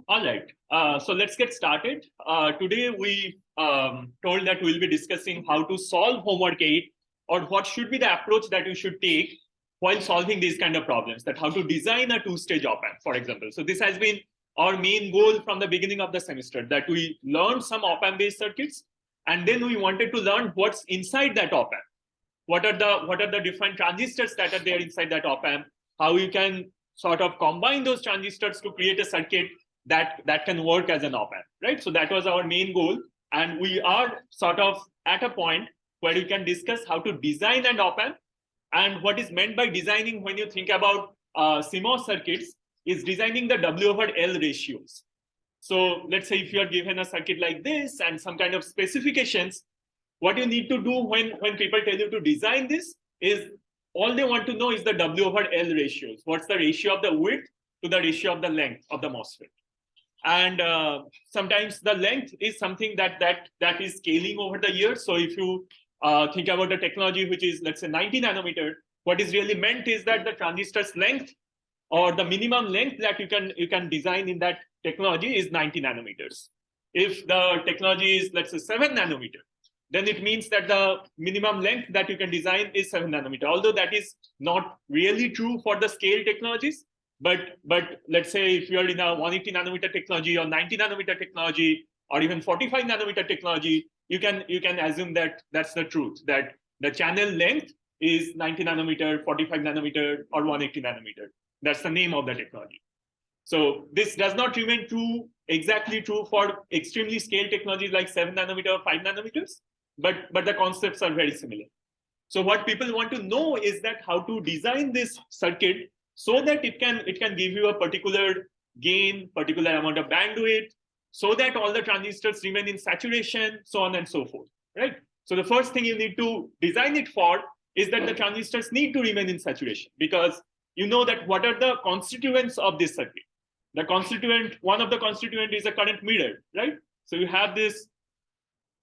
All right. So let's get started. Today we told that we'll be discussing how to solve homework 8 or what should be the approach that you should take while solving these kind of problems, that how to design a two-stage op-amp, for example. So this has been our main goal from the beginning of the semester, that we learned some op-amp based circuits, and then we wanted to learn what's inside that op-amp. What are the different transistors that are there inside that op-amp, how you can sort of combine those transistors to create a circuit that can work as an op-amp, right? So that was our main goal, and we are sort of at a point where we can discuss how to design an op-amp. And what is meant by designing when you think about CMOS circuits is designing the W over L ratios. So let's say if you are given a circuit like this and some kind of specifications, what you need to do when people tell you to design this is all they want to know is the W over L ratios. What's the ratio of the width to the ratio of the length of the MOSFET? And sometimes the length is something that is scaling over the years. So if you think about the technology, which is, let's say, 90 nanometer, what is really meant is that the transistor's length or the minimum length that you can design in that technology is 90 nanometers. If the technology is, let's say, 7 nanometer, then it means that the minimum length that you can design is 7 nanometer. Although that is not really true for the scale technologies, but let's say if you're in a 180 nanometer technology or 90 nanometer technology or even 45 nanometer technology, you can assume that that's the truth, that the channel length is 90 nanometer, 45 nanometer, or 180 nanometer. That's the name of the technology. So this does not remain exactly true for extremely scaled technologies like 7 nanometer or 5 nanometers, but the concepts are very similar. So what people want to know is that how to design this circuit so that it can give you a particular gain, particular amount of bandwidth, so that all the transistors remain in saturation, so on and so forth, right? So the first thing you need to design it for is that the transistors need to remain in saturation, because you know that what are the constituents of this circuit. The constituent, one of the constituent is a current mirror, right? So you have this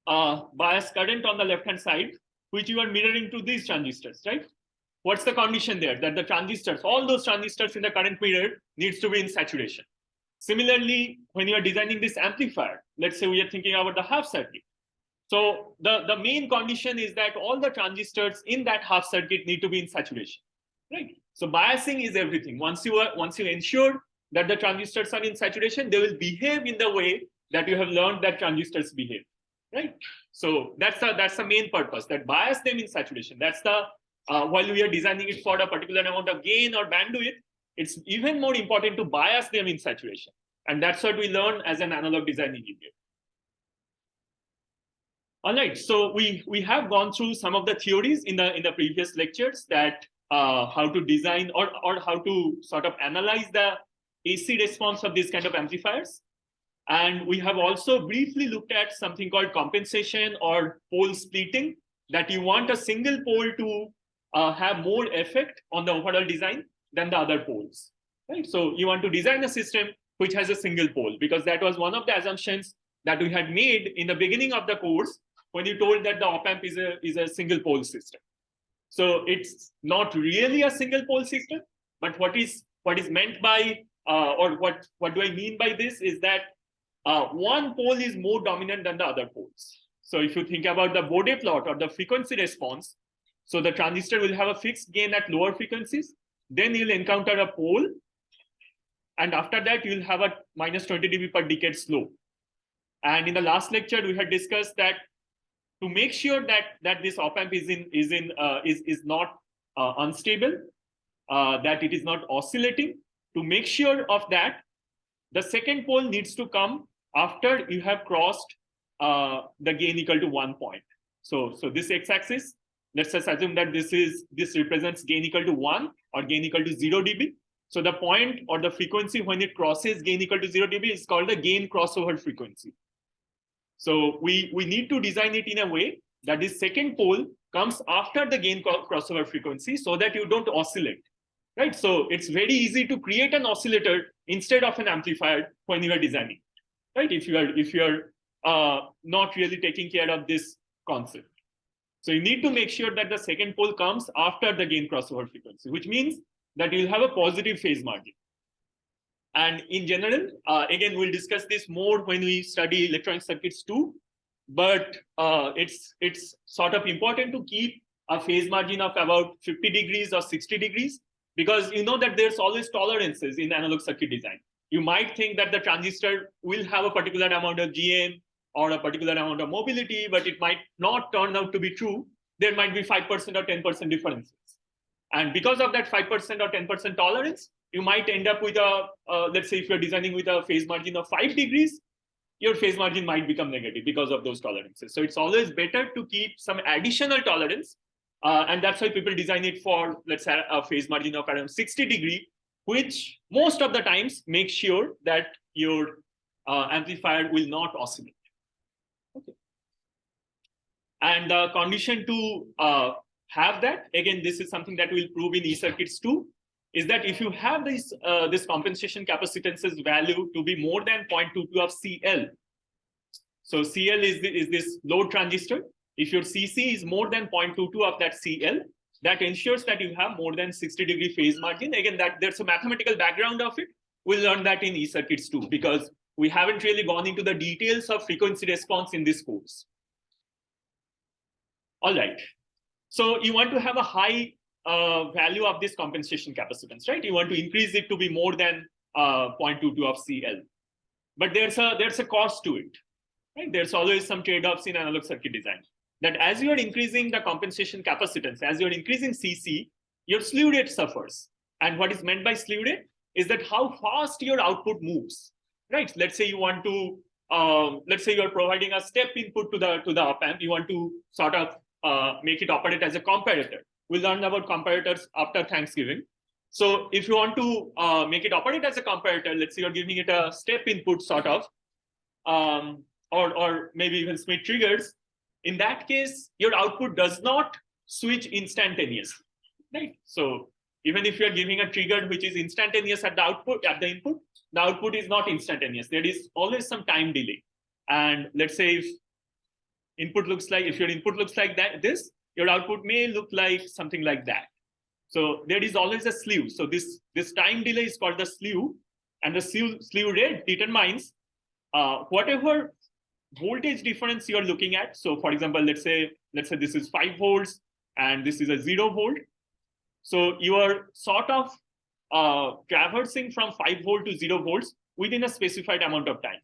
bias current on the left-hand side, which you are mirroring to these transistors, right? What's the condition there? That the transistors, all those transistors in the current mirror needs to be in saturation. Similarly, when you are designing this amplifier, let's say we are thinking about the half circuit. So the main condition is that all the transistors in that half circuit need to be in saturation, right? So biasing is everything. Once you ensure that the transistors are in saturation, they will behave in the way that you have learned that transistors behave, right? So that's the main purpose, that bias them in saturation. That's the while we are designing it for a particular amount of gain or bandwidth, it's even more important to bias them in saturation. And that's what we learn as an analog design engineer. All right, so we have gone through some of the theories in the previous lectures, that how to design or how to sort of analyze the AC response of these kind of amplifiers. And we have also briefly looked at something called compensation or pole splitting, that you want a single pole to have more effect on the overall design than the other poles, right? So you want to design a system which has a single pole, because that was one of the assumptions that we had made in the beginning of the course when you told that the op-amp is a single pole system. So it's not really a single pole system, but what is meant by or what do I mean by this is that one pole is more dominant than the other poles. So if you think about the Bode plot or the frequency response, so the transistor will have a fixed gain at lower frequencies, then you'll encounter a pole, and after that you'll have a minus 20 dB per decade slope. And in the last lecture, we had discussed that to make sure that this op-amp is not unstable, that it is not oscillating, to make sure of that, the second pole needs to come after you have crossed the gain equal to 1 point. So this x-axis, let's just assume that this represents gain equal to 1 or gain equal to 0 dB. So the point or the frequency when it crosses gain equal to 0 dB is called the gain crossover frequency. So we need to design it in a way that this second pole comes after the gain crossover frequency, so that you don't oscillate, right? So it's very easy to create an oscillator instead of an amplifier when you are designing, right? If you are not really taking care of this concept. So you need to make sure that the second pole comes after the gain crossover frequency, which means that you'll have a positive phase margin. And in general, again, we'll discuss this more when we study electronic circuits too. But it's sort of important to keep a phase margin of about 50 degrees or 60 degrees, because you know that there's always tolerances in analog circuit design. You might think that the transistor will have a particular amount of GM or a particular amount of mobility, but it might not turn out to be true. There might be 5% or 10% differences. And because of that 5% or 10% tolerance, you might end up with let's say if you're designing with a phase margin of 5 degrees, your phase margin might become negative because of those tolerances. So it's always better to keep some additional tolerance. And that's why people design it for, let's say, a phase margin of around 60 degrees, which most of the times makes sure that your amplifier will not oscillate. Okay. And the condition to have that, again, this is something that we'll prove in e-circuits too, is that if you have this compensation capacitance's value to be more than 0.22 of CL, so CL is this load transistor. If your CC is more than 0.22 of that CL, that ensures that you have more than 60-degree phase margin. Again, there's a mathematical background of it. We'll learn that in e-circuits too, because we haven't really gone into the details of frequency response in this course. All right. So you want to have a high value of this compensation capacitance, right? You want to increase it to be more than 0.22 of CL. But there's a cost to it, right? There's always some trade-offs in analog circuit design. That as you're increasing the compensation capacitance, as you're increasing CC, your slew rate suffers. And what is meant by slew rate is that how fast your output moves, right? Let's say you want to, let's say you're providing a step input to the op-amp. You want to sort of make it operate as a comparator. We'll learn about comparators after Thanksgiving. So if you want to make it operate as a comparator, let's say you're giving it a step input sort of, or maybe even Smith triggers. In that case, your output does not switch instantaneously, right? So even if you're giving a trigger which is instantaneous at the output, at the input, the output is not instantaneous. There is always some time delay. And let's say if your input looks like that, your output may look like something like that. So there is always a slew. So this time delay is called the slew, and the slew rate determines whatever voltage difference you're looking at. So for example, let's say this is 5 volts and this is a 0 volt. So you are sort of traversing from 5 volt to 0 volts within a specified amount of time.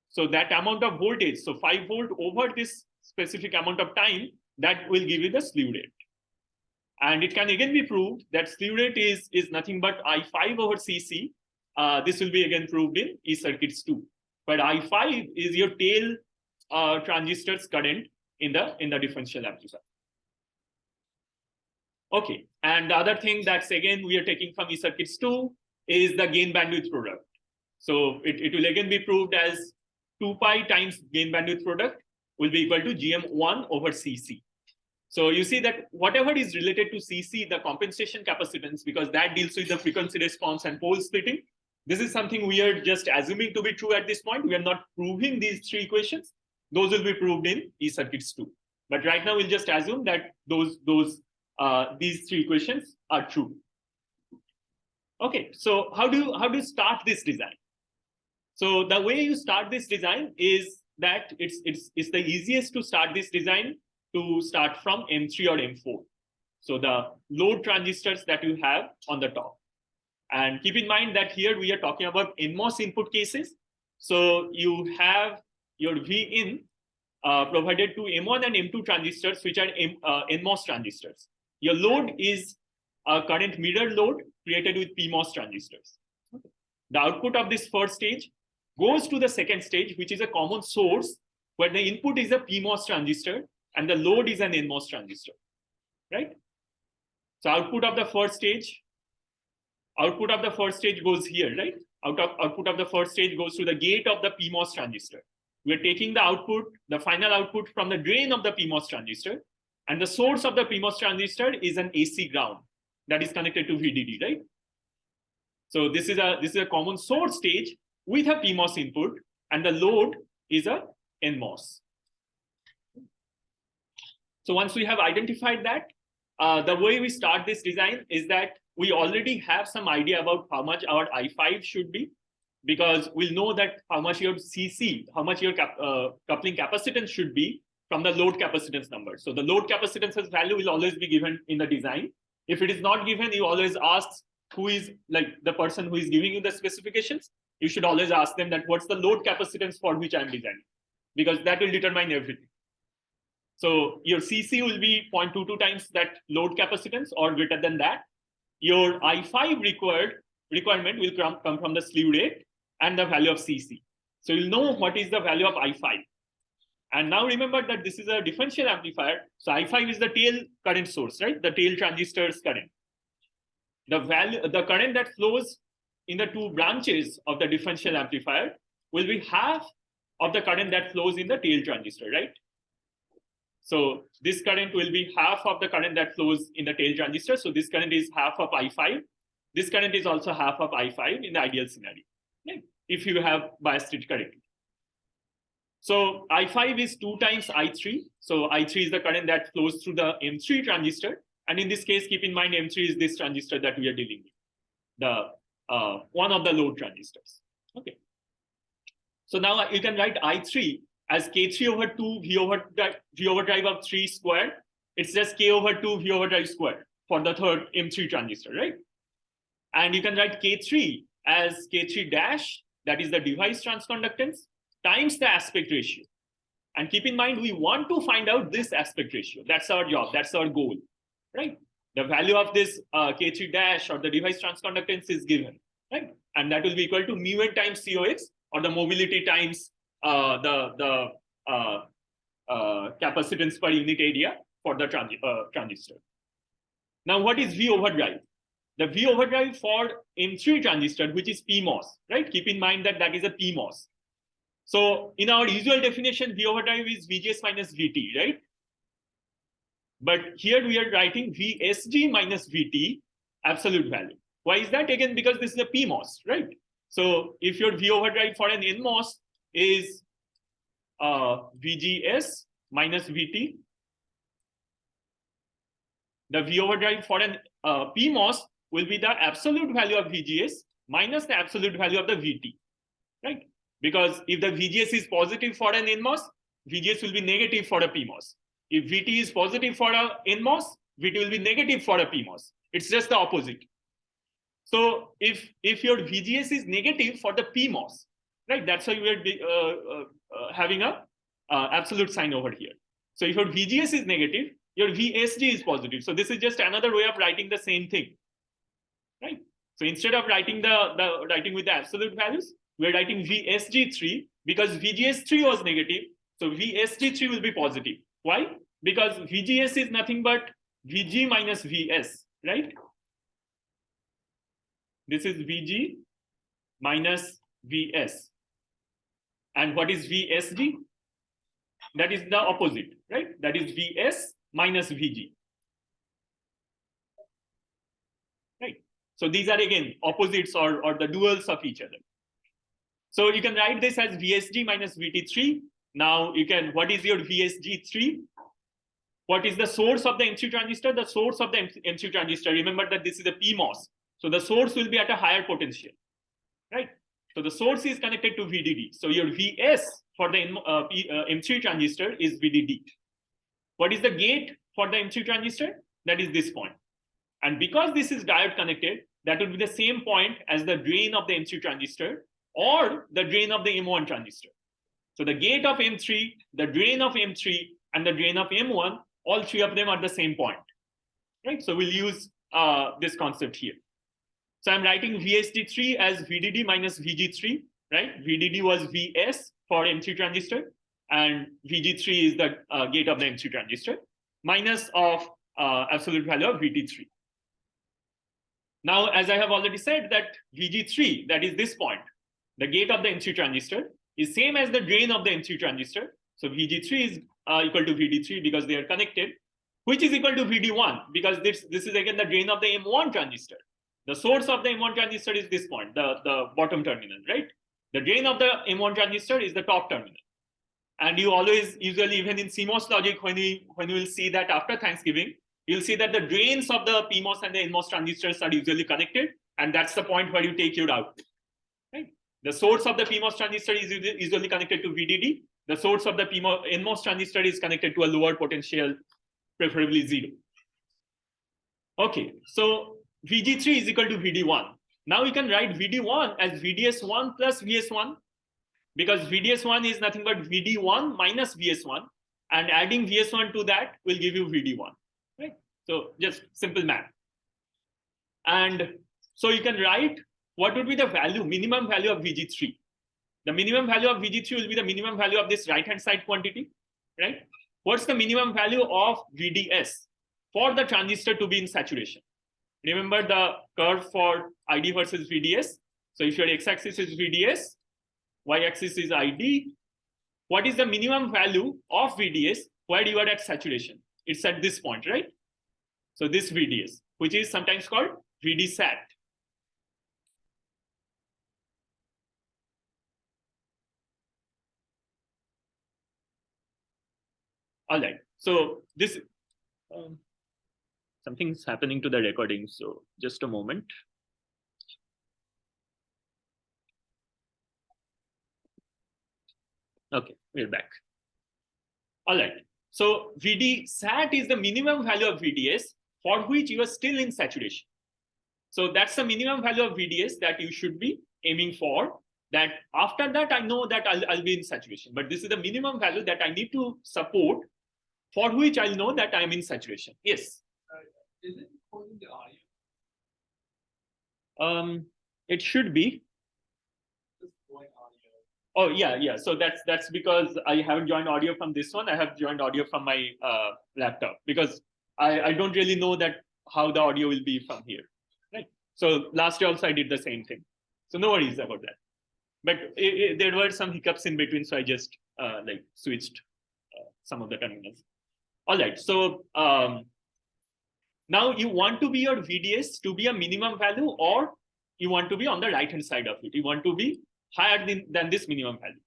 So that amount of voltage, so 5 volt over this specific amount of time, that will give you the slew rate. And it can again be proved that slew rate is nothing but I5 over CC. This will be again proved in e-circuits too. But I5 is your tail transistor's current in the differential amplifier. Okay, and the other thing that's again we are taking from e-circuits too is the gain bandwidth product. So it will again be proved as 2 pi times gain bandwidth product will be equal to GM1 over CC. So you see that whatever is related to CC, the compensation capacitance, because that deals with the frequency response and pole splitting, this is something we are just assuming to be true at this point. We are not proving these 3 equations. Those will be proved in e-circuits too. But right now we'll just assume that these 3 equations are true. Okay, so how do you start this design? So the way you start this design is that it's the easiest to start this design to start from M3 or M4. So the load transistors that you have on the top. And keep in mind that here we are talking about NMOS input cases. So you have your Vin provided to M1 and M2 transistors, which are NMOS transistors. Your load is a current mirror load created with PMOS transistors. The output of this first stage goes to the second stage, which is a common source, where the input is a PMOS transistor and the load is an NMOS transistor, right? So output of the first stage goes here, right? Output of the first stage goes to the gate of the PMOS transistor. We're taking the output, the final output from the drain of the PMOS transistor, and the source of the PMOS transistor is an AC ground that is connected to VDD, right? So this is a common source stage with a PMOS input, and the load is a NMOS. So once we have identified that, the way we start this design is that we already have some idea about how much our I5 should be, because we'll know that how much your CC, how much your coupling capacitance should be from the load capacitance number. So the load capacitance's value will always be given in the design. If it is not given, you always ask who is, like, the person who is giving you the specifications. You should always ask them that what's the load capacitance for which I'm designing, because that will determine everything. So your CC will be 0.22 times that load capacitance or greater than that. Your I5 requirement will come from the slew rate and the value of CC. So you'll know what is the value of I5. And now remember that this is a differential amplifier. So I5 is the tail current source, right? The tail transistor's current. The current that flows in the two branches of the differential amplifier will be half of the current that flows in the tail transistor, right? So this current will be half of the current that flows in the tail transistor. So this current is half of I5. This current is also half of I5 in the ideal scenario, right? If you have biased it correctly. So I5 is 2 times I3. So I3 is the current that flows through the M3 transistor. And in this case, keep in mind, M3 is this transistor that we are dealing with, the one of the load transistors. Okay. So now you can write I3 as K3 over 2 V overdrive of 3 squared. It's just K over 2 V overdrive squared for the third M3 transistor, right? And you can write K3 as K3 dash, that is the device transconductance, times the aspect ratio. And keep in mind, we want to find out this aspect ratio. That's our job, that's our goal, right? The value of this K3 dash or the device transconductance is given, right? And that will be equal to mu n times COX, or the mobility times the capacitance per unit area for the transistor. Now, what is V overdrive? The V overdrive for M3 transistor, which is PMOS, right? Keep in mind that that is a PMOS. So in our usual definition, V overdrive is VGS minus VT, right? But here we are writing VSG minus VT absolute value. Why is that? Again, because this is a PMOS, right? So if your V overdrive for an NMOS is VGS minus VT, the V overdrive for an PMOS will be the absolute value of VGS minus the absolute value of the VT, right? Because if the VGS is positive for an NMOS, VGS will be negative for a PMOS. If VT is positive for a NMOS, VT will be negative for a PMOS. It's just the opposite. So if your VGS is negative for the PMOS, right, that's why we're having a absolute sign over here. So if your VGS is negative, your VSG is positive. So this is just another way of writing the same thing, right? So instead of writing writing with the absolute values, we're writing VSG3 because VGS3 was negative. So VSG3 will be positive. Why? Because VGS is nothing but VG minus VS, right? This is VG minus VS. And what is VSG? That is the opposite, right? That is VS minus VG. Right? So these are again opposites or the duals of each other. So you can write this as VSG minus VT3. Now you can, what is your VSG3? What is the source of the M3 transistor? The source of the M3 transistor, remember that this is a PMOS. So the source will be at a higher potential, right? So the source is connected to VDD. So your VS for the M3 transistor is VDD. What is the gate for the M3 transistor? That is this point. And because this is diode connected, that will be the same point as the drain of the M3 transistor or the drain of the M1 transistor. So the gate of M3, the drain of M3, and the drain of M1, all three of them are the same point, right? So we'll use this concept here. So I'm writing VSD3 as VDD minus VG3, right? VDD was VS for M3 transistor, and VG3 is the gate of the M3 transistor, minus of absolute value of VT3. Now, as I have already said, that VG3, that is this point, the gate of the M3 transistor, is same as the drain of the M3 transistor. So VG3 is equal to VD3 because they are connected, which is equal to VD1 because this is again the drain of the M1 transistor. The source of the M1 transistor is this point, the bottom terminal, right? The drain of the M1 transistor is the top terminal. And you always, usually even in CMOS logic, when you will see that after Thanksgiving, you'll see that the drains of the PMOS and the NMOS transistors are usually connected, and that's the point where you take your output. Right? The source of the PMOS transistor is usually connected to VDD. The source of the NMOS transistor is connected to a lower potential, preferably 0. Okay, so VG3 is equal to VD1. Now we can write VD1 as VDS1 plus VS1, because VDS1 is nothing but VD1 minus VS1, and adding VS1 to that will give you VD1. Right? So just simple math. And so you can write what would be the value, minimum value of VG3. The minimum value of VG3 will be the minimum value of this right-hand side quantity, right? What's the minimum value of VDS for the transistor to be in saturation? Remember the curve for ID versus VDS. So if your x-axis is VDS, y-axis is ID, what is the minimum value of VDS where you are at saturation? It's at this point, right? So this VDS, which is sometimes called VD-SAT. All right, so this, something's happening to the recording, so just a moment. Okay, we're back. All right, so VD-SAT is the minimum value of VDS for which you are still in saturation. So that's the minimum value of VDS that you should be aiming for. That after that, I know that I'll be in saturation, but this is the minimum value that I need to support for which I'll know that I'm in saturation. Yes? Is it recording the audio? It should be. Oh, yeah. So that's because I haven't joined audio from this one. I have joined audio from my laptop, because I don't really know that how the audio will be from here. Right. So last year also I did the same thing. So no worries about that. But there were some hiccups in between, so I just like switched some of the terminals. All right. So now you want to be your VDS to be a minimum value, or you want to be on the right-hand side of it. You want to be higher than this minimum value,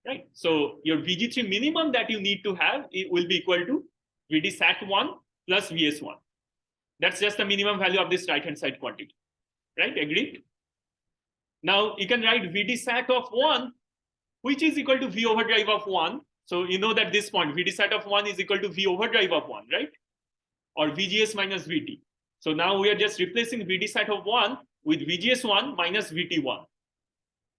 right? So your VG3 minimum that you need to have, it will be equal to VD-SAT1 plus VS1. That's just the minimum value of this right-hand side quantity, right? Agreed? Now you can write VD-SAT of 1, which is equal to V overdrive of 1. So you know that this point, VD-SAT of 1 is equal to V overdrive of 1, right? Or VGS minus VT. So now we are just replacing VD-SAT of 1 with VGS1 minus VT1.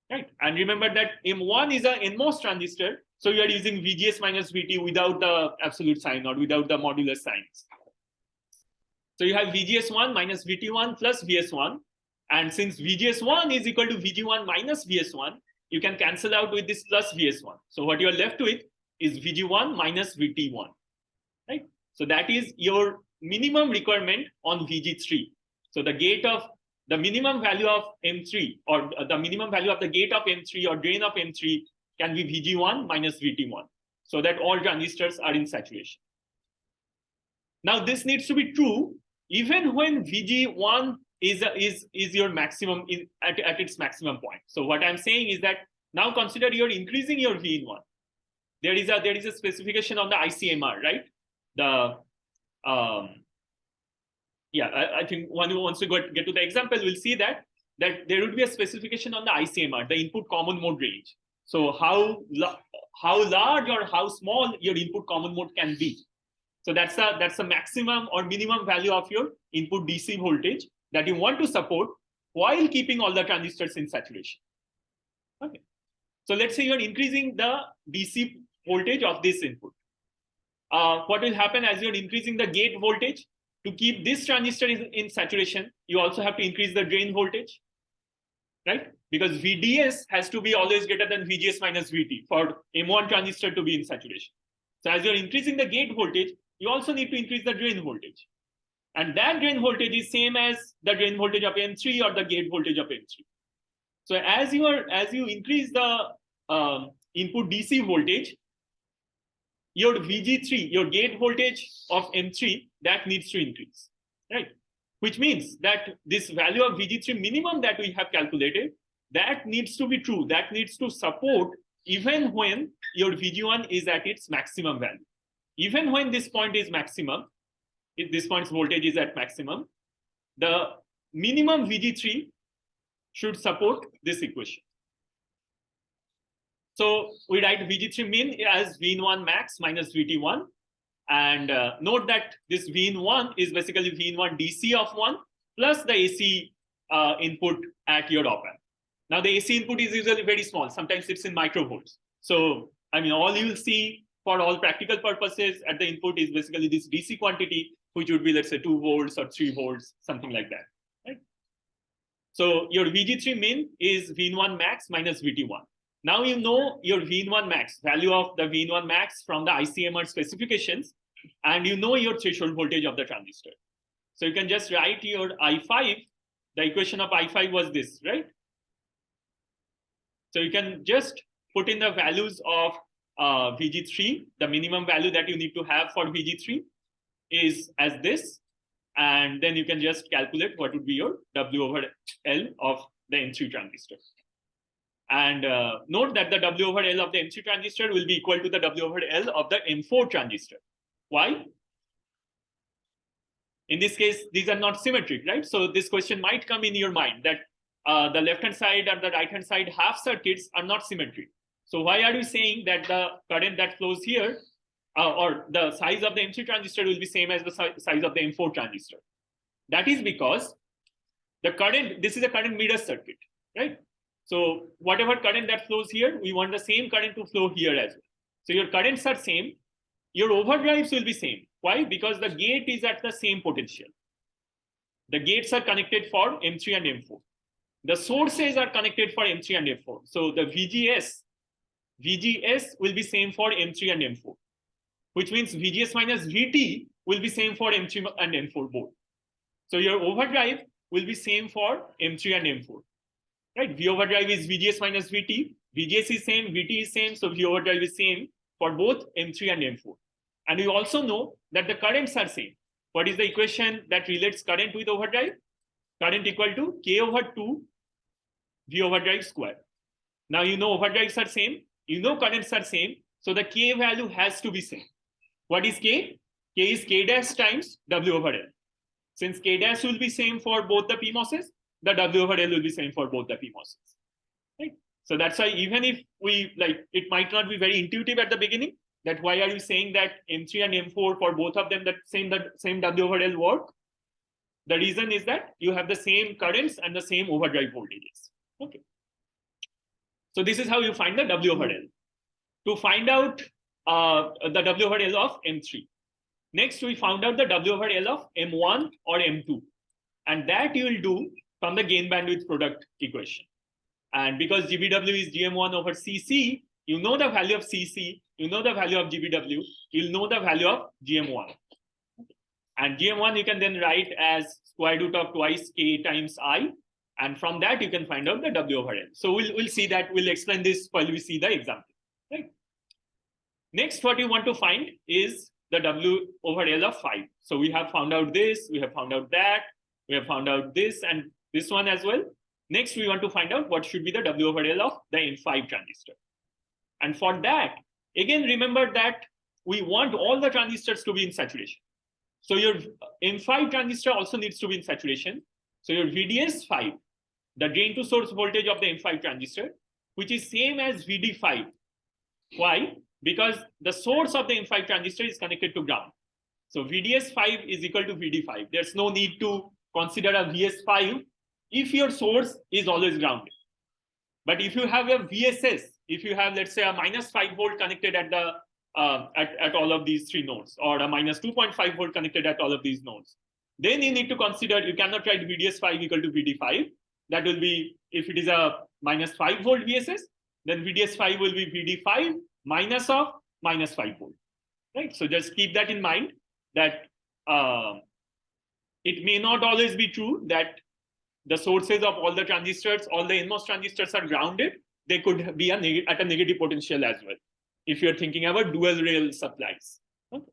Right? And remember that M1 is a NMOS transistor, so you are using VGS minus VT without the absolute sign or without the modular signs. So you have VGS1 minus VT1 plus VS1, and since VGS1 is equal to VG1 minus VS1, you can cancel out with this plus VS1. So what you are left with is VG1 minus VT1, right? So that is your minimum requirement on VG3. So the gate of the minimum value of M3, or the minimum value of the gate of M3 or drain of M3 can be VG1 minus VT1, so that all transistors are in saturation. Now this needs to be true even when VG1 is your maximum at its maximum point. So what I'm saying is that now consider you're increasing your V in 1. There is a specification on the ICMR, right? The I think one who wants to get to the example will see that there would be a specification on the ICMR, the input common mode range. So how large or how small your input common mode can be. So that's a maximum or minimum value of your input DC voltage that you want to support while keeping all the transistors in saturation. Okay. So let's say you're increasing the DC voltage of this input. What will happen as you're increasing the gate voltage? To keep this transistor in saturation, you also have to increase the drain voltage, right? Because VDS has to be always greater than VGS minus VT for M1 transistor to be in saturation. So as you're increasing the gate voltage, you also need to increase the drain voltage. And that drain voltage is same as the drain voltage of M3 or the gate voltage of M3. So as you increase the input DC voltage, your VG3, your gate voltage of M3, that needs to increase, right? Which means that this value of VG3 minimum that we have calculated, that needs to be true. That needs to support even when your VG1 is at its maximum value. Even when this point is maximum, if this point's voltage is at maximum, the minimum VG3 should support this equation. So we write VG3 min as V1 max minus VT1. And note that this V1 is basically V1 DC of 1 plus the AC input at your op-amp. Now the AC input is usually very small. Sometimes it's in microvolts. So I mean, all you'll see for all practical purposes at the input is basically this DC quantity, which would be, let's say, 2 volts or 3 volts, something like that. Right? So your VG3 min is V1 max minus VT1. Now you know your V1 max, value of the V1 max from the ICMR specifications, and you know your threshold voltage of the transistor. So you can just write your I5, the equation of I5 was this, right? So you can just put in the values of VG3, the minimum value that you need to have for VG3 is as this, and then you can just calculate what would be your W over L of the M3 transistor. And note that the W over L of the M3 transistor will be equal to the W over L of the M4 transistor. Why? In this case, these are not symmetric, right? So this question might come in your mind that the left-hand side and the right-hand side half circuits are not symmetric. So why are we saying that the current that flows here or the size of the M3 transistor will be same as the size of the M4 transistor? That is because the current, this is a current mirror circuit, right? So whatever current that flows here, we want the same current to flow here as well. So your currents are same, your overdrives will be same. Why? Because the gate is at the same potential. The gates are connected for M3 and M4. The sources are connected for M3 and M4. So the VGS will be same for M3 and M4, which means VGS minus VT will be same for M3 and M4 both. So your overdrive will be same for M3 and M4. Right? V overdrive is VGS minus VT. VGS is same, VT is same, so V overdrive is same for both M3 and M4. And we also know that the currents are same. What is the equation that relates current with overdrive? Current equal to K over 2 V overdrive square. Now you know overdrives are same, you know currents are same, so the K value has to be same. What is K? K is K dash times W over L. Since K dash will be same for both the PMOSes, the W over L will be same for both the PMOSes. Right? So that's why even if we like, it might not be very intuitive at the beginning, that why are you saying that M3 and M4 for both of them, the same W over L work? The reason is that you have the same currents and the same overdrive voltages. Okay. So this is how you find the W over L. To find out the W over L of M3. Next, we found out the W over L of M1 or M2. And that you will do from the gain bandwidth product equation. And because GBW is GM1 over CC, you know the value of CC, you know the value of GBW, you'll know the value of GM1. And GM1 you can then write as square root of twice K times I. And from that, you can find out the W over L. So we'll see that, we'll explain this while we see the example. Right? Next, what you want to find is the W over L of 5. So we have found out this, we have found out that, we have found out this and this one as well. Next, we want to find out what should be the W over L of the M5 transistor. And for that, again, remember that we want all the transistors to be in saturation. So your M5 transistor also needs to be in saturation. So your VDS 5, the drain to source voltage of the M5 transistor, which is same as VD5. Why? Because the source of the M5 transistor is connected to ground. So VDS 5 is equal to VD5. There's no need to consider a VS5 if your source is always grounded. But if you have a VSS, if you have, let's say, a minus 5 volt connected at the at all of these 3 nodes, or a minus 2.5 volt connected at all of these nodes, then you need to consider, you cannot write VDS5 equal to VD5. That will be, if it is a minus 5 volt VSS, then VDS5 will be VD5 minus of minus 5 volt. Right? So just keep that in mind, that it may not always be true that the sources of all the transistors, all the NMOS transistors are grounded. They could be at a negative potential as well, if you're thinking about dual rail supplies. Okay.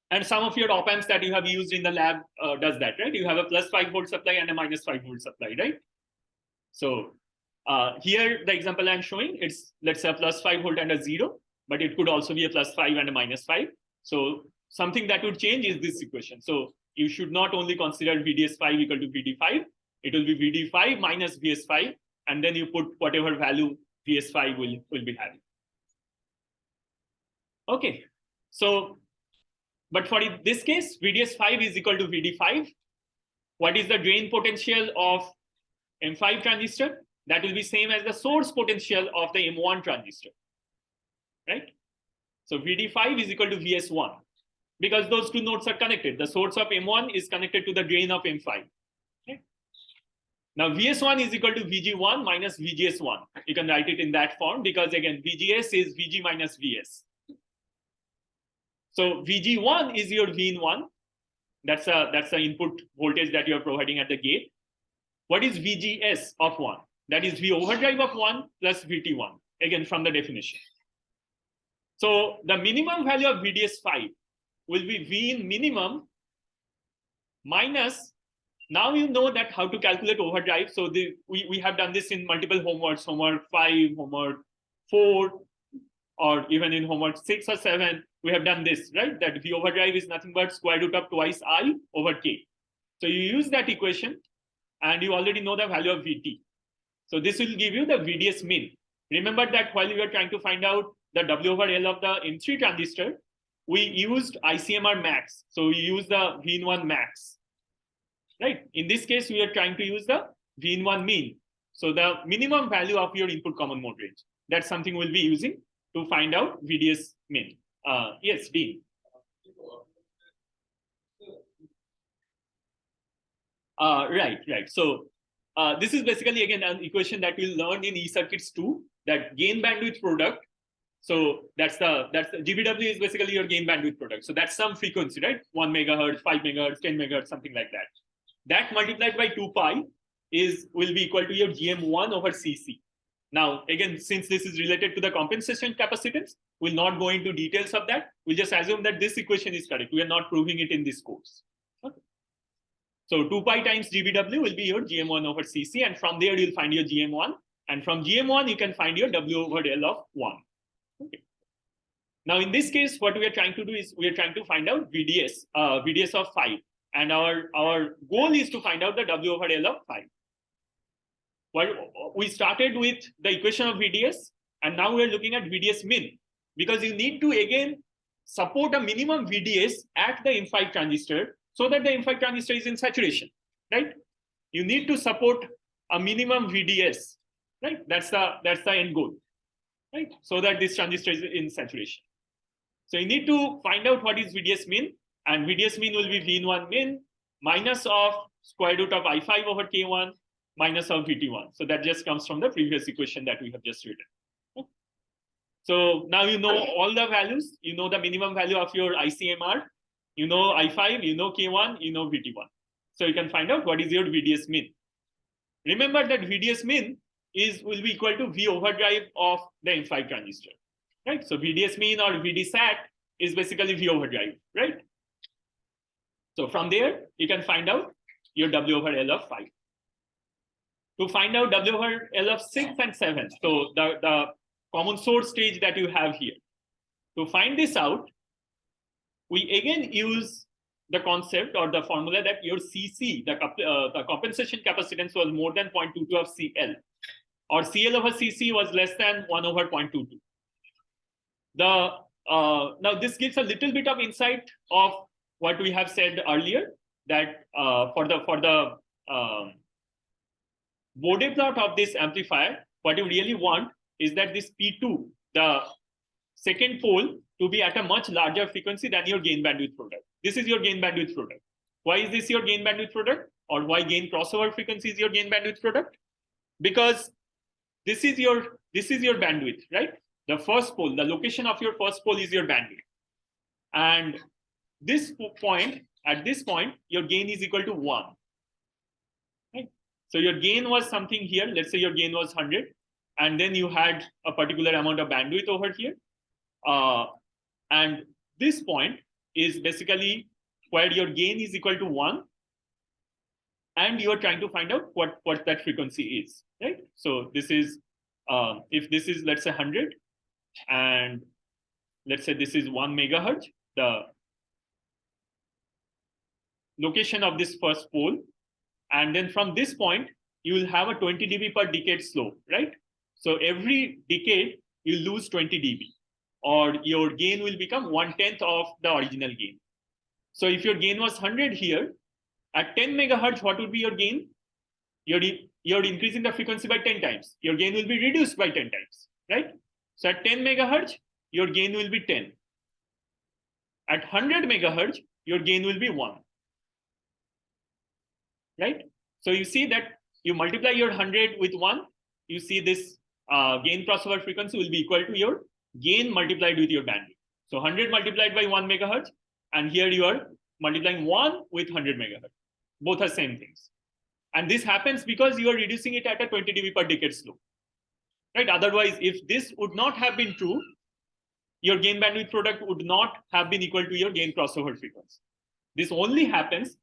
And some of your op-amps that you have used in the lab does that, right? You have a plus 5 volt supply and a minus 5 volt supply, right? So here, the example I'm showing, it's, let's say, a plus 5 volt and a 0, but it could also be a plus 5 and a minus 5. So something that would change is this equation. So you should not only consider VDS5 equal to VD5, it will be VD5 minus VS5, and then you put whatever value VS5 will be having. Okay, so, but for this case, VDS5 is equal to VD5. What is the drain potential of M5 transistor? That will be same as the source potential of the M1 transistor, right? So VD5 is equal to VS1 because those two nodes are connected. The source of M1 is connected to the drain of M5. Okay? Now VS1 is equal to VG1 minus VGS1. You can write it in that form because again, VGS is VG minus VS. So VG1 is your V1. That's the input voltage that you are providing at the gate. What is VGS of 1? That is V overdrive of 1 plus VT1, again from the definition. So the minimum value of VDS5 will be V in minimum minus, now you know that how to calculate overdrive. So we have done this in multiple homeworks, homework 5, homework 4, or even in homework 6 or 7, we have done this, right? That V overdrive is nothing but square root of twice I over K. So you use that equation and you already know the value of VT. So this will give you the VDS min. Remember that while we were trying to find out the W over L of the M3 transistor, we used ICMR max. So we use the V1 max, right? In this case, we are trying to use the V1 min. So the minimum value of your input common mode range. That's something we'll be using to find out VDS min. Yes, Dean. Right. So this is basically again an equation that we'll learn in E-circuits 2, that gain bandwidth product. So that's the GBW is basically your gain bandwidth product. So that's some frequency, right? 1 megahertz, 5 megahertz, 10 megahertz, something like that. That multiplied by 2 pi will be equal to your GM1 over CC. Now, again, since this is related to the compensation capacitance, we'll not go into details of that. We'll just assume that this equation is correct. We are not proving it in this course. Okay. So 2 pi times GBW will be your GM1 over CC, and from there you'll find your GM1, and from GM1 you can find your W over L of 1. Okay. Now in this case, what we are trying to do is we are trying to find out VDS of 5, and our goal is to find out the W over L of 5. Well, we started with the equation of VDS, and now we're looking at VDS min, because you need to again support a minimum VDS at the M5 transistor so that the M5 transistor is in saturation, right? You need to support a minimum VDS, right? That's the end goal, right? So that this transistor is in saturation. So you need to find out what is VDS min, and VDS min will be V1 min minus of square root of I5 over K1 minus of VT1. So that just comes from the previous equation that we have just written. Okay. So now you know all the values. You know the minimum value of your ICMR. You know I5, you know K1, you know VT1. So you can find out what is your VDS min. Remember that VDS min will be equal to V overdrive of the M5 transistor, right? So VDS min or VDSAT is basically V overdrive, right? So from there, you can find out your W over L of 5. To find out W over L of 6 and 7, so the common source stage that you have here. To find this out, we again use the concept or the formula that your CC, the compensation capacitance, was more than 0.22 of CL, or CL over CC was less than 1 over 0.22. Now this gives a little bit of insight of what we have said earlier, that for the Bode plot of this amplifier, what you really want is that this P2, the second pole, to be at a much larger frequency than your gain bandwidth product. This is your gain bandwidth product. Why is this your gain bandwidth product? Or why gain crossover frequency is your gain bandwidth product? Because this is your bandwidth, right? The first pole, the location of your first pole is your bandwidth. And at this point, your gain is equal to 1. Right? So your gain was something here. Let's say your gain was 100. And then you had a particular amount of bandwidth over here. And this point is basically where your gain is equal to 1. And you are trying to find out what that frequency is, right? So this is, if this is, let's say 100, and let's say this is 1 megahertz, the location of this first pole. And then from this point, you will have a 20 dB per decade slope, right? So every decade, you lose 20 dB, or your gain will become 1/10 of the original gain. So if your gain was 100 here, at 10 megahertz, what would be your gain? You're increasing the frequency by 10 times. Your gain will be reduced by 10 times, right? So at 10 megahertz, your gain will be 10. At 100 megahertz, your gain will be 1. Right? So you see that you multiply your 100 with 1, you see this gain crossover frequency will be equal to your gain multiplied with your bandwidth. So 100 multiplied by 1 megahertz, and here you are multiplying 1 with 100 megahertz. Both are same things. And this happens because you are reducing it at a 20 dB per decade slope. Right? Otherwise, if this would not have been true, your gain bandwidth product would not have been equal to your gain crossover frequency. This only happens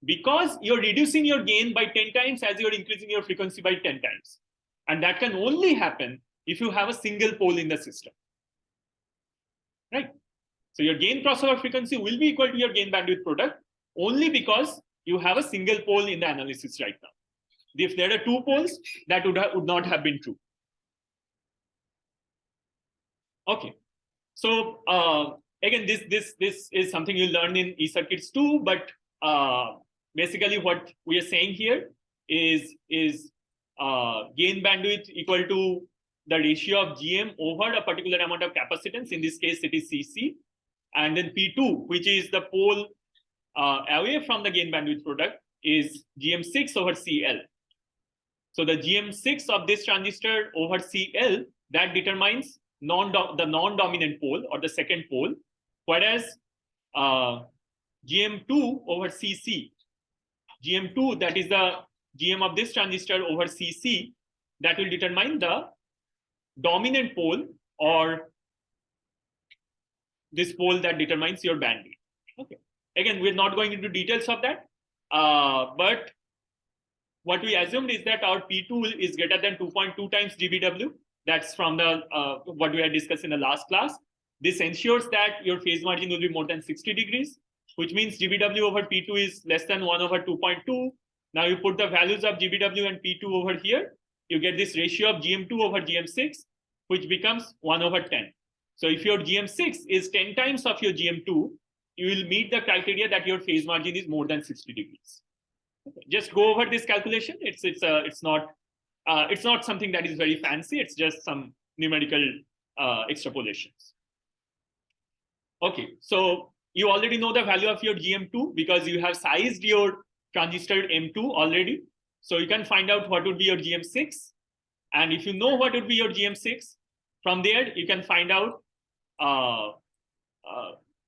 because you're reducing your gain by 10 times as you're increasing your frequency by 10 times. And that can only happen if you have a single pole in the system. Right? So your gain crossover frequency will be equal to your gain bandwidth product only because you have a single pole in the analysis right now. If there are two poles, that would not have been true. Okay. So again, this is something you learn in eCircuits too, but basically what we are saying here is gain bandwidth equal to the ratio of GM over a particular amount of capacitance. In this case, it is CC. And then P2, which is the pole away from the gain bandwidth product, is GM6 over CL. So the GM6 of this transistor over CL, that determines the non-dominant pole or the second pole, whereas GM2 over CC, GM2, that is the GM of this transistor over CC, that will determine the dominant pole or this pole that determines your bandwidth. Okay. Again, we're not going into details of that, but what we assumed is that our P2 is greater than 2.2 times GBW. That's from the what we had discussed in the last class. This ensures that your phase margin will be more than 60 degrees, which means GBW over P2 is less than 1 over 2.2. Now you put the values of GBW and P2 over here, you get this ratio of GM2 over GM6, which becomes 1 over 10. So if your GM6 is 10 times of your GM2, you will meet the criteria that your phase margin is more than 60 degrees. Okay. Just go over this calculation. It's not something that is very fancy. It's just some numerical extrapolations. Okay, so you already know the value of your GM2 because you have sized your transistor M2 already. So you can find out what would be your GM6. And if you know what would be your GM6, from there you can find out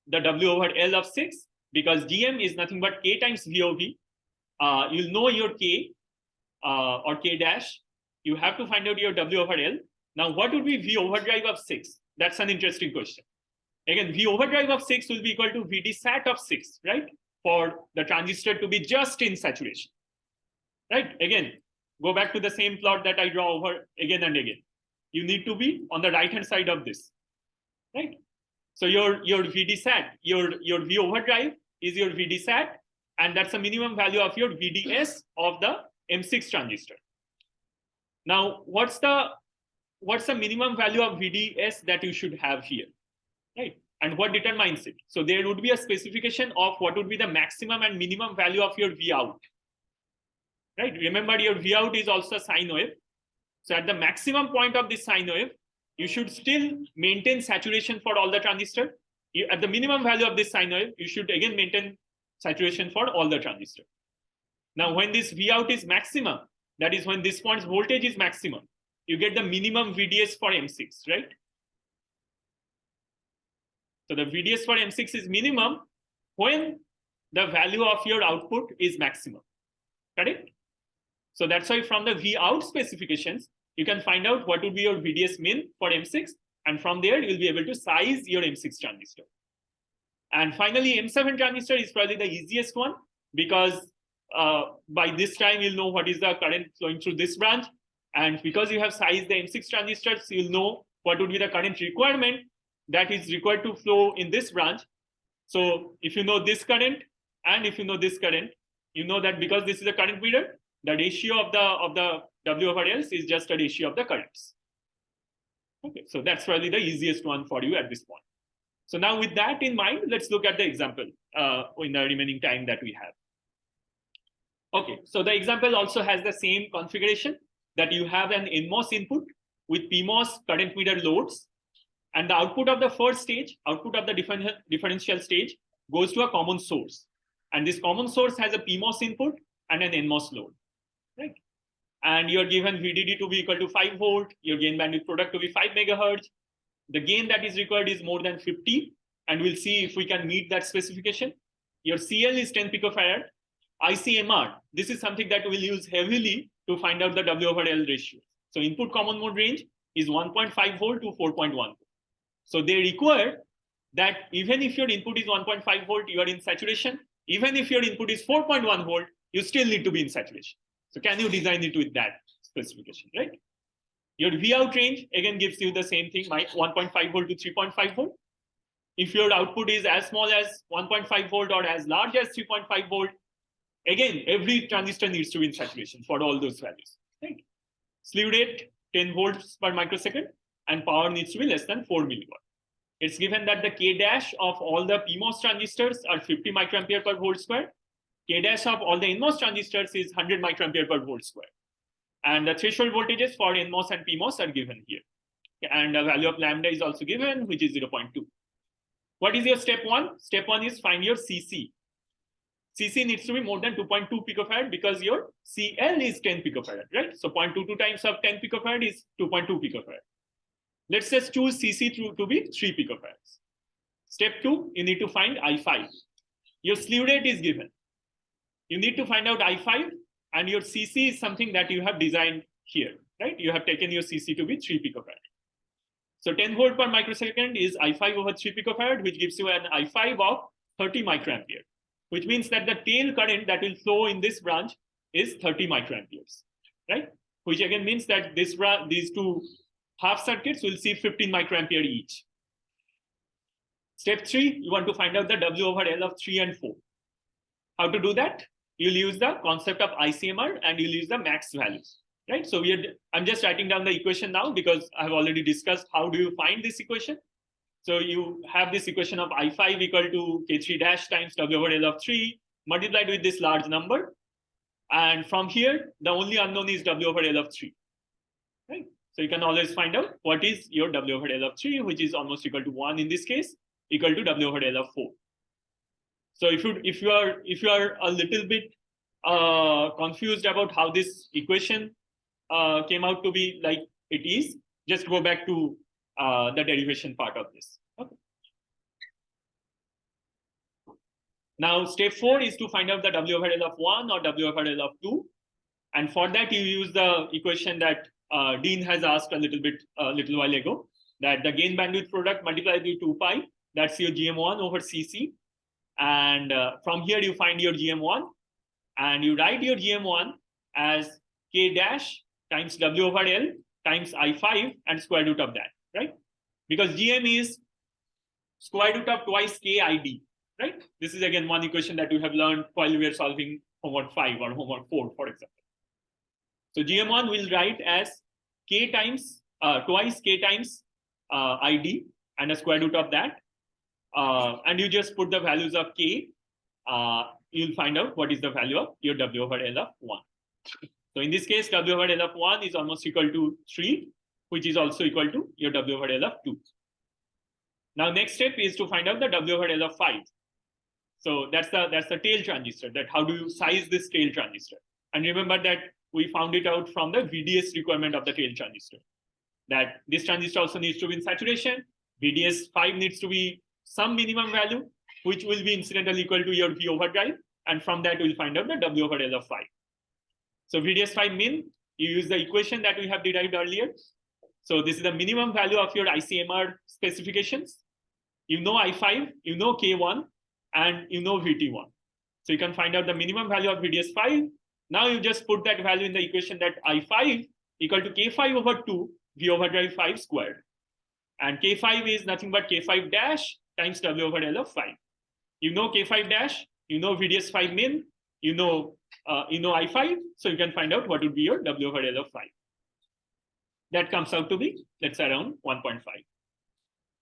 the W over L of 6, because GM is nothing but K times VOV. You'll know your K or K dash. You have to find out your W over L. Now, what would be V overdrive of 6? That's an interesting question. Again, V overdrive of 6 will be equal to VD sat of 6, right? For the transistor to be just in saturation, right? Again, go back to the same plot that I draw over again and again. You need to be on the right-hand side of this, right? So your VD sat, your V overdrive is your VD sat, and that's the minimum value of your VDS of the M6 transistor. Now, what's the minimum value of VDS that you should have here, right? And what determines it? So there would be a specification of what would be the maximum and minimum value of your V out, right? Remember, your V out is also a sine wave. So at the maximum point of this sine wave, you should still maintain saturation for all the transistor. At the minimum value of this sine wave, you should again maintain saturation for all the transistor. Now, when this V out is maximum, that is when this point's voltage is maximum, you get the minimum VDS for M6, right? So the VDS for M6 is minimum when the value of your output is maximum, correct? So that's why from the V out specifications, you can find out what would be your VDS min for M6, and from there you'll be able to size your M6 transistor. And finally, M7 transistor is probably the easiest one, because by this time you'll know what is the current flowing through this branch, and because you have sized the M6 transistors, you'll know what would be the current requirement that is required to flow in this branch. So if you know this current And if you know this current, you know that because this is a current meter, the ratio of the W over L is just a ratio of the currents. Okay, so that's probably the easiest one for you at this point. So now with that in mind, let's look at the example in the remaining time that we have. Okay, so the example also has the same configuration that you have an NMOS input with PMOS current meter loads, and the output of the first stage, output of the differential stage, goes to a common source. And this common source has a PMOS input and an NMOS load, right? And you're given VDD to be equal to 5 volt, your gain bandwidth product to be 5 megahertz. The gain that is required is more than 50, and we'll see if we can meet that specification. Your CL is 10 picofarad. ICMR, this is something that we'll use heavily to find out the W over L ratio. So input common mode range is 1.5 volt to 4.1 volt. So they require that even if your input is 1.5 volt, you are in saturation. Even if your input is 4.1 volt, you still need to be in saturation. So can you design it with that specification, right? Your Vout range, again, gives you the same thing, 1.5 volt to 3.5 volt. If your output is as small as 1.5 volt or as large as 3.5 volt, again, every transistor needs to be in saturation for all those values, right? Slew rate, 10 volts per microsecond, and power needs to be less than 4 milliwatt. It's given that the K dash of all the PMOS transistors are 50 microampere per volt square. K dash of all the NMOS transistors is 100 microampere per volt square. And the threshold voltages for NMOS and PMOS are given here. And the value of lambda is also given, which is 0.2. What is your step one? Step one is find your CC. CC needs to be more than 2.2 picofarad because your CL is 10 picofarad, right? So 0.22 times of 10 picofarad is 2.2 picofarad. Let's just choose CC to be 3 picofarads. Step two, you need to find I5. Your slew rate is given. You need to find out I5, and your CC is something that you have designed here, right? You have taken your CC to be 3 picofarad. So 10 volt per microsecond is I5 over 3 picofarad, which gives you an I5 of 30 microampere, which means that the tail current that will flow in this branch is 30 microamperes, right? Which again means that these two half circuits will see 15 microampere each. Step three, you want to find out the W over L of 3 and 4. How to do that? You'll use the concept of ICMR and you'll use the max values, right? So I'm just writing down the equation now because I have already discussed how do you find this equation. So you have this equation of I5 equal to K3 dash times W over L of 3 multiplied with this large number. And from here, the only unknown is W over L of 3, right? So you can always find out what is your W over L of 3, which is almost equal to 1 in this case, equal to W over L of 4. So if you are a little bit confused about how this equation came out to be like it is, just go back to the derivation part of this. Okay. Now, step 4 is to find out the W over L of 1 or W over L of 2. And for that, you use the equation that Dean has asked a little while ago, that the gain bandwidth product multiplied with 2 pi, that's your GM1 over CC. And from here, you find your GM1, and you write your GM1 as K dash times W over L times I5 and square root of that, right? Because GM is square root of twice KID, right? This is again one equation that you have learned while we are solving homework 5 or homework 4, for example. So GM1 will write as K times, twice K times ID and a square root of that. And you just put the values of K, you'll find out what is the value of your W over L of 1. So in this case, W over L of 1 is almost equal to 3, which is also equal to your W over L of 2. Now, next step is to find out the W over L of 5. So that's the tail transistor, that how do you size this tail transistor? And remember that we found it out from the VDS requirement of the tail transistor, that this transistor also needs to be in saturation. VDS 5 needs to be some minimum value, which will be incidentally equal to your V overdrive. And from that, we'll find out the W over L of 5. So VDS 5 min, you use the equation that we have derived earlier. So this is the minimum value of your ICMR specifications. You know I5, you know K1, and you know VT1. So you can find out the minimum value of VDS 5. Now you just put that value in the equation that I5 equal to K5 over 2 V overdrive 5 squared. And K5 is nothing but K5 dash times W over L of 5. You know K5 dash, you know VDS5 min, you know I5, so you can find out what would be your W over L of 5. That comes out to be, let's say, around 1.5.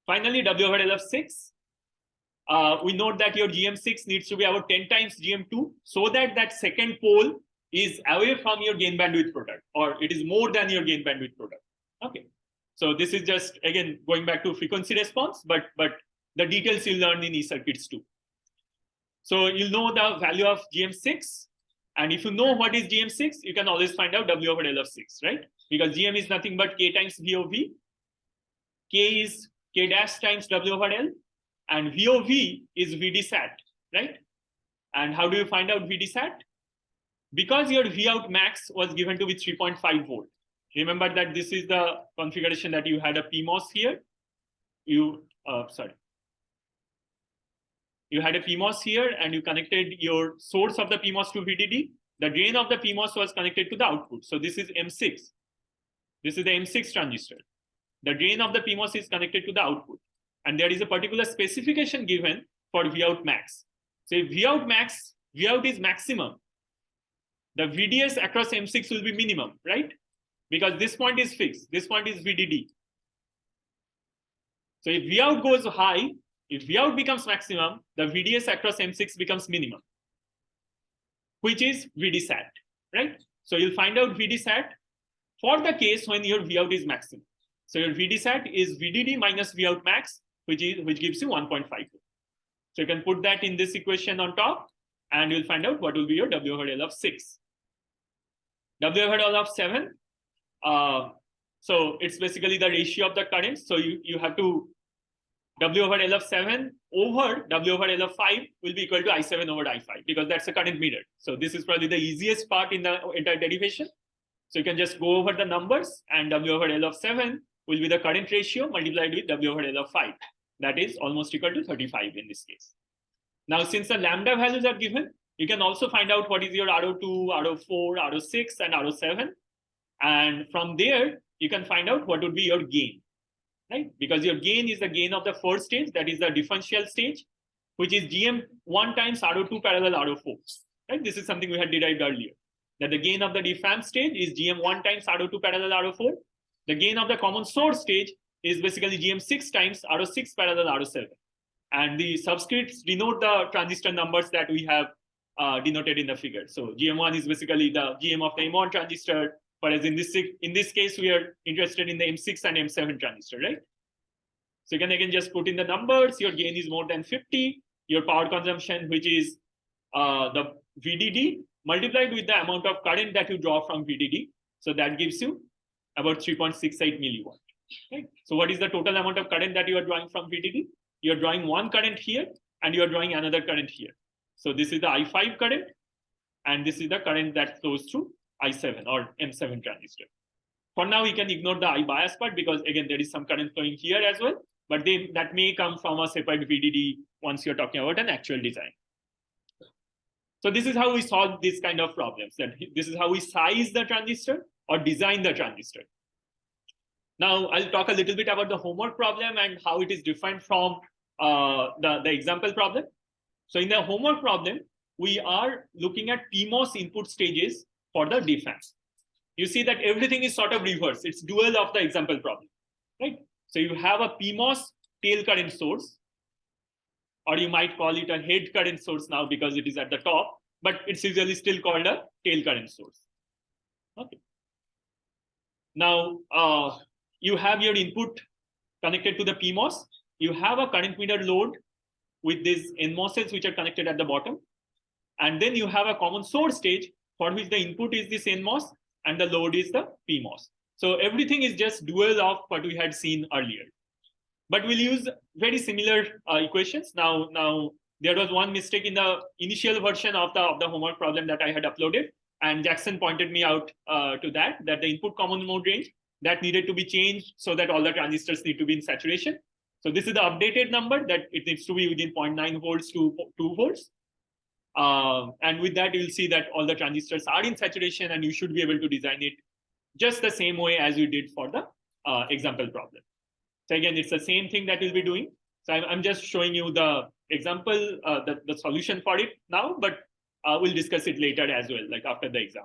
Finally, W over L of 6. We note that your GM6 needs to be about 10 times GM2 so that that second pole is away from your gain bandwidth product, or it is more than your gain bandwidth product. Okay. So this is just, again, going back to frequency response, but the details you'll learn in e-circuits too. So you'll know the value of GM6. And if you know what is GM6, you can always find out W over L of 6, right? Because GM is nothing but K times V of V. K is K dash times W over L. And V of V is VD sat, right? And how do you find out VD sat? Because your V out max was given to be 3.5 volt. Remember that this is the configuration that you had a PMOS here. You had a PMOS here and you connected your source of the PMOS to VDD. The drain of the PMOS was connected to the output. So this is M6. This is the M6 transistor. The drain of the PMOS is connected to the output. And there is a particular specification given for V out max. So if V out max, V out is maximum, the VDS across M6 will be minimum, right? Because this point is fixed. This point is VDD. So if V out goes high, if V out becomes maximum, the VDS across M6 becomes minimum, which is VD sat, right? So you'll find out VD sat for the case when your V out is maximum. So your VD sat is VDD minus V out max, which gives you 1.5. So you can put that in this equation on top, and you'll find out what will be your W over L of 6. W over L of 7. So it's basically the ratio of the currents. So you have to W over L of 7 over W over L of 5 will be equal to I7 over I5 because that's the current meter. So this is probably the easiest part in the entire derivation. So you can just go over the numbers, and W over L of 7 will be the current ratio multiplied with W over L of 5. That is almost equal to 35 in this case. Now, since the lambda values are given, you can also find out what is your RO2, RO4, RO6, and RO7. And from there, you can find out what would be your gain, right? Because your gain is the gain of the first stage, that is the differential stage, which is GM1 times RO2 parallel RO4, right? This is something we had derived earlier, that the gain of the diffam stage is GM1 times RO2 parallel RO4. The gain of the common source stage is basically GM6 times RO6 parallel RO7. And the subscripts denote the transistor numbers that we have denoted in the figure. So GM1 is basically the GM of the M1 transistor, whereas in this case, we are interested in the M6 and M7 transistor, right? So you can again just put in the numbers. Your gain is more than 50. Your power consumption, which is the VDD, multiplied with the amount of current that you draw from VDD. So that gives you about 3.68 milliwatt. Right? So what is the total amount of current that you are drawing from VDD? You are drawing one current here, and you are drawing another current here. So this is the I5 current, and this is the current that flows through I7 or M7 transistor. For now, we can ignore the I bias part because, again, there is some current flowing here as well, but that may come from a separate VDD once you're talking about an actual design. So this is how we solve these kind of problems. That this is how we size the transistor or design the transistor. Now, I'll talk a little bit about the homework problem and how it is different from the example problem. So in the homework problem, we are looking at PMOS input stages for the diffam. You see that everything is sort of reverse. It's dual of the example problem, right? So you have a PMOS tail current source, or you might call it a head current source now because it is at the top, but it's usually still called a tail current source. Okay. Now, you have your input connected to the PMOS. You have a current meter load with these NMOSes which are connected at the bottom. And then you have a common source stage for which the input is this NMOS and the load is the PMOS. So everything is just dual of what we had seen earlier. But we'll use very similar equations. Now, there was one mistake in the initial version of the homework problem that I had uploaded. And Jackson pointed me out to that the input common mode range that needed to be changed so that all the transistors need to be in saturation. So this is the updated number that it needs to be within 0.9 volts to 2 volts. And with that, you'll see that all the transistors are in saturation and you should be able to design it just the same way as you did for the example problem. So again, it's the same thing that we'll be doing. So I'm just showing you the example, the solution for it now, but we'll discuss it later as well, like after the exam.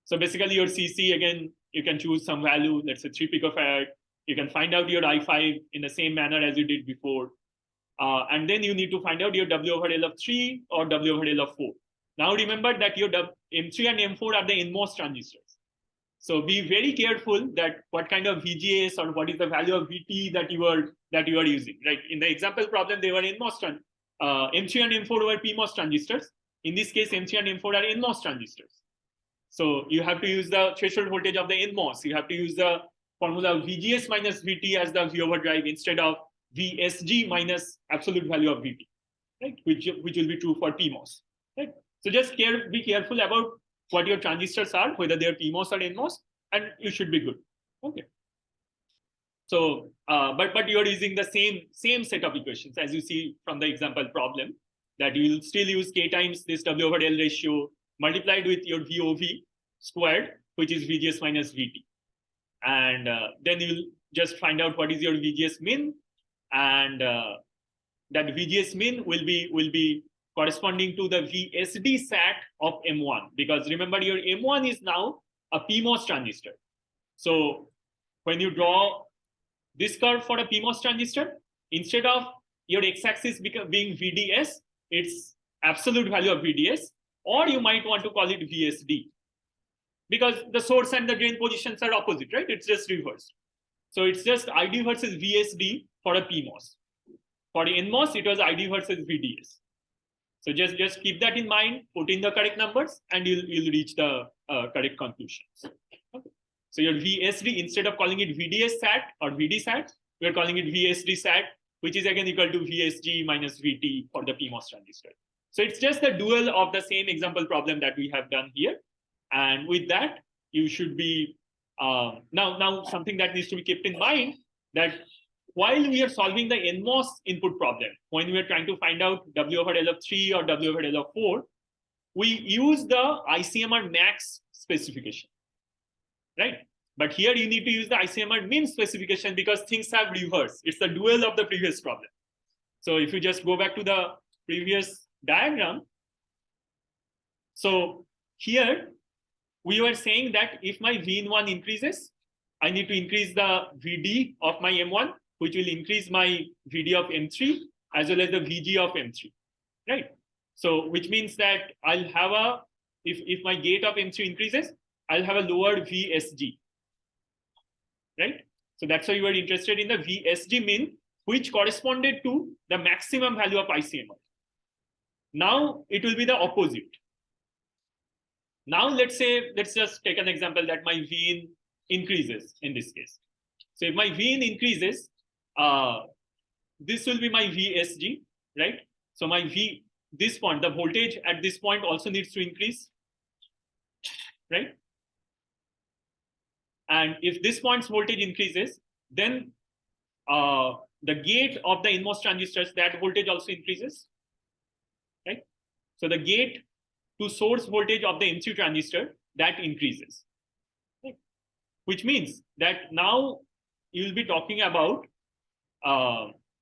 So basically your CC, again, you can choose some value, let's say 3 picofarad. You can find out your I5 in the same manner as you did before. And then you need to find out your W over L of 3 or W over L of 4. Now remember that your M3 and M4 are the NMOS transistors. So be very careful that what kind of VGS or what is the value of VT that you are using. Right? In the example problem, they were NMOS M3 and M4 were PMOS transistors. In this case, M3 and M4 are NMOS transistors. So you have to use the threshold voltage of the NMOS. You have to use the formula of VGS minus VT as the V over drive instead of VSG minus absolute value of VT, right? Which will be true for PMOS, right? So just be careful about what your transistors are, whether they're PMOS or NMOS, and you should be good. Okay. So, but you're using the same set of equations as you see from the example problem, that you will still use K times this W over L ratio multiplied with your VOV squared, which is VGS minus VT. And then you'll just find out what is your VGS min, and that VGS min will be corresponding to the VSD sat of M1, because remember your M1 is now a PMOS transistor. So when you draw this curve for a PMOS transistor, instead of your x-axis being VDS, it's absolute value of VDS, or you might want to call it VSD, because the source and the drain positions are opposite, right? It's just reversed. So it's just ID versus VSD for a PMOS. For the NMOS, it was ID versus VDS. So just keep that in mind, put in the correct numbers, and you'll reach the correct conclusions. Okay. So your VSD, instead of calling it VDS sat or VD sat, we're calling it VSD sat, which is again equal to VSG minus VT for the PMOS transistor. So it's just the dual of the same example problem that we have done here. And with that, you should be, now something that needs to be kept in mind, that while we are solving the NMOS input problem, when we are trying to find out W over L of 3 or W over L of 4, we use the ICMR max specification, right? But here you need to use the ICMR min specification because things have reversed. It's the dual of the previous problem. So if you just go back to the previous diagram, so here we were saying that if my V in 1 increases, I need to increase the VD of my M1, which will increase my VD of M3 as well as the VG of M3, right? So which means that I'll have if my gate of M3 increases, I'll have a lower VSG, right? So that's why you were interested in the VSG min, which corresponded to the maximum value of ICMR. Now it will be the opposite. Now let's just take an example that my V in increases in this case. So if my V in increases, this will be my VSG, right? So my this point, the voltage at this point also needs to increase, right? And if this point's voltage increases, then the gate of the NMOS transistors, that voltage also increases, right? So the gate to source voltage of the M3 transistor, that increases, right? Which means that now you'll be talking about,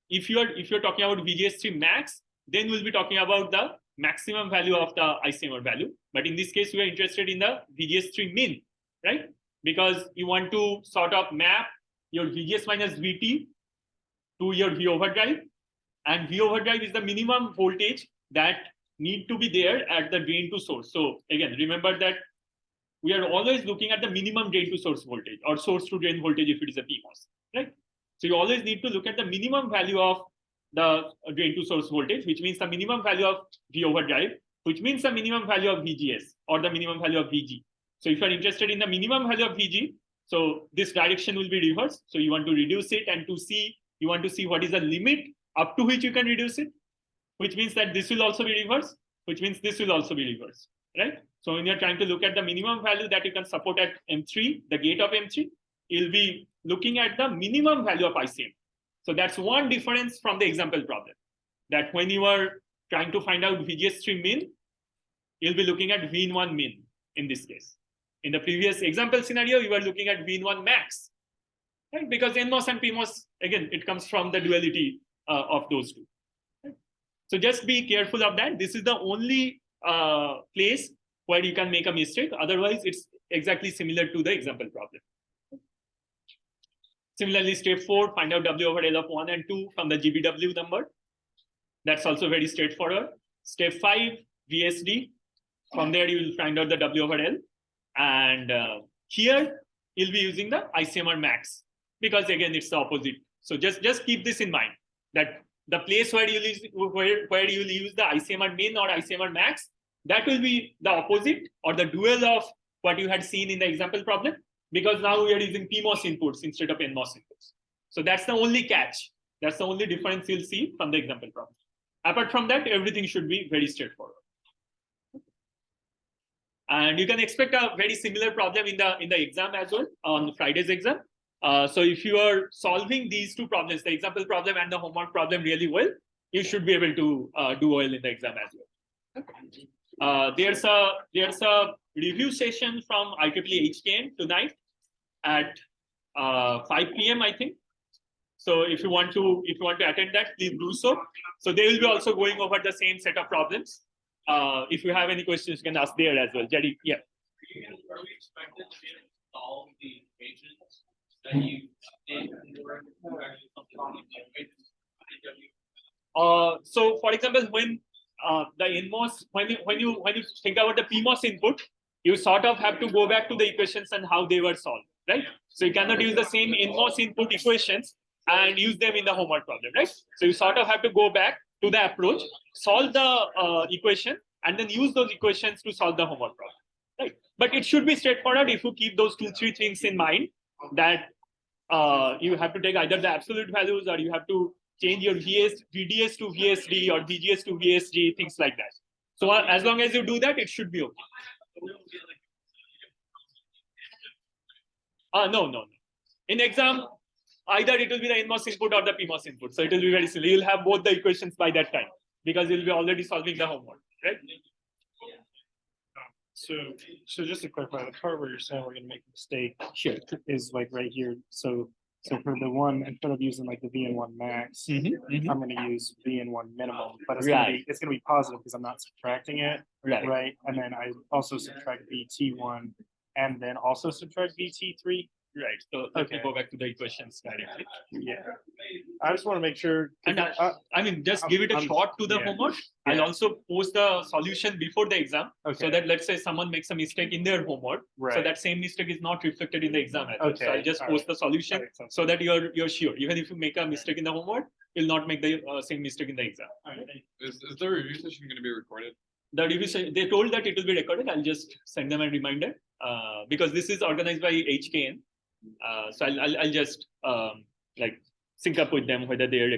if you're talking about VGS3 max, then we'll be talking about the maximum value of the ICMR value. But in this case, we are interested in the VGS3 min, right? Because you want to sort of map your VGS minus VT to your V overdrive, and V overdrive is the minimum voltage that need to be there at the drain to source. So again, remember that we are always looking at the minimum drain to source voltage or source to drain voltage if it is a PMOS, right? So you always need to look at the minimum value of the drain to source voltage, which means the minimum value of V overdrive, which means the minimum value of VGS or the minimum value of VG. So if you're interested in the minimum value of VG, so this direction will be reversed. So you want to reduce it, and you want to see what is the limit up to which you can reduce it, which means that this will also be reversed, which means this will also be reversed, right? So when you're trying to look at the minimum value that you can support at M3, the gate of M3, you'll be looking at the minimum value of ICM. So that's one difference from the example problem, that when you are trying to find out VGS3 min, you'll be looking at V in 1 min in this case. In the previous example scenario, you were looking at V in 1 max, right? Because NMOS and PMOS, again, it comes from the duality of those two. Right? So just be careful of that. This is the only place where you can make a mistake. Otherwise, it's exactly similar to the example problem. Similarly, step 4, find out W over L of 1 and 2 from the GBW number. That's also very straightforward. Step 5, VSD. From there, you will find out the W over L. And here, you'll be using the ICMR max, because again, it's the opposite. So just keep this in mind, that the place where you will use the ICMR min or ICMR max, that will be the opposite or the dual of what you had seen in the example problem, because now we are using PMOS inputs instead of NMOS inputs. So that's the only catch. That's the only difference you'll see from the example problem. Apart from that, everything should be very straightforward. And you can expect a very similar problem in the exam as well, on Friday's exam. So if you are solving these two problems, the example problem and the homework problem really well, you should be able to do well in the exam as well. There's a review session from IEEE HKN tonight at 5 p.m. I think. So if you want to attend that, please do so. So they will be also going over the same set of problems. If you have any questions, you can ask there as well. Jerry, yeah. Are we expected to be able to solve the equations that you did in order to actually solve the equations? So for example, when the NMOS, when you think about the PMOS input, you sort of have to go back to the equations and how they were solved, right? So you cannot use the same NMOS input equations and use them in the homework problem, right? So you sort of have to go back to the approach, solve the equation, and then use those equations to solve the homework problem, right? But it should be straightforward if you keep those 2-3 things in mind, that you have to take either the absolute values, or you have to change your VDS to VSD or VGS to VSG, things like that. So as long as you do that, it should be okay. No. In exam, either it will be the NMOS input or the PMOS input. So it will be very similar. You'll have both the equations by that time, because you'll be already solving the homework, right? So just to clarify, the part where you're saying we're gonna make a mistake Sure. is like right here. So for the one, instead of using like the VN1 max, I'm gonna use VN1 minimum, but it's gonna be positive because I'm not subtracting it, Right. right? And then I also subtract VT1 and then also subtract VT3. Right. So let me Okay. go back to the equations directly. Yeah. I just want to make sure. And I mean, just give it a shot to the yeah. homework. I'll also post the solution before the exam, so Okay. that let's say someone makes a mistake in their homework, so Right. that same mistake is not reflected in the exam. As well. So Okay. I'll just All post right. the solution That makes sense. so that you're sure. Even if you make a mistake in the homework, you'll not make the same mistake in the exam. Is the review session going to be recorded? The review, they told that it will be recorded. I'll just send them a reminder, because this is organized by HKN. So I'll just like sync up with them whether they're